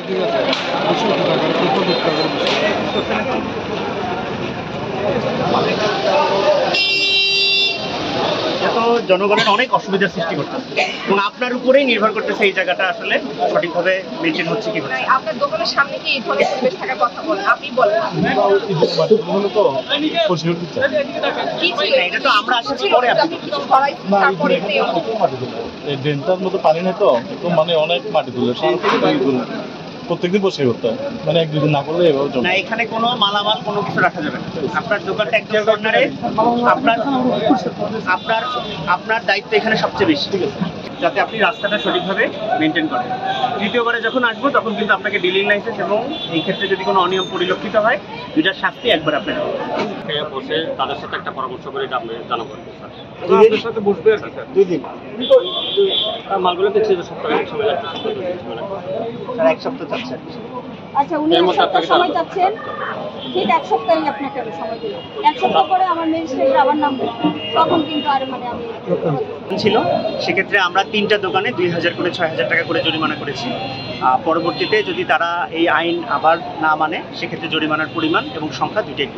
ঠিক আছে, 200 টাকা করে তো জনগণের অনেক অসুবিধার সৃষ্টি করতেছে এবং আপনার উপরেই নির্ভর করতেছে এই জায়গাটা আসলে সঠিকভাবে মেনটেন হচ্ছে কি হচ্ছে। আপনার দোকানের সামনে কি এই ধরনের পরিবেশ থাকার কথা বলেন, আপনি বলেন কি ছিল? এটা তো আমরা আসছি পরে আপনি কিছু সরাইছেন তারপরে ড্রেনটার মতো পানি নেই তো, তো মানে অনেক মাটি তুলে প্রত্যেকদিন বসে করতে হয়, মানে এক দুদিন না করলে এভাবে জমে। না, এখানে কোনো মালামাল কোনো কিছু রাখা যাবে না। আপনার দোকানটা একদম কর্নারে, আপনার আপনার আপনার দায়িত্ব এখানে সবচেয়ে বেশি, ঠিক আছে, যাতে আপনি রাস্তাটা সঠিকভাবে মেনটেন করেন। তৃতীয়বারে যখন আসবো তখন কিন্তু আপনাকে ডিলিং লাইসেন্স এবং এই ক্ষেত্রে যদি কোনো অনিয়ম পরিলক্ষিত হয় দুইটার শাস্তি একবার আপনাকে বসে তাদের সাথে একটা পরামর্শ করে এটা আপনি জানাবো আপনার সাথে বসবে আর কি স্যার 2 দিন মালগুলো দেখছি যে সপ্তাহে এক সময় লাগছে, স্যার 1 সপ্তাহ চাচ্ছেন। আচ্ছা, উনি 1 সপ্তাহ সময় চাচ্ছেন, ঠিক 1 সপ্তাহই আপনাকে আমি সময় দিলাম। 1 সপ্তাহ পরে আমার ম্যাজিস্ট্রেট আবার নামবে, তখন কিন্তু আর মানে আমি ছিল সেক্ষেত্রে আমরা 3টা দোকানে 2000 করে 6000 টাকা করে জরিমানা করেছি। পরবর্তীতে যদি তারা এই আইন আবার না মানে সেক্ষেত্রে জরিমানার পরিমাণ এবং সংখ্যা দুইটাই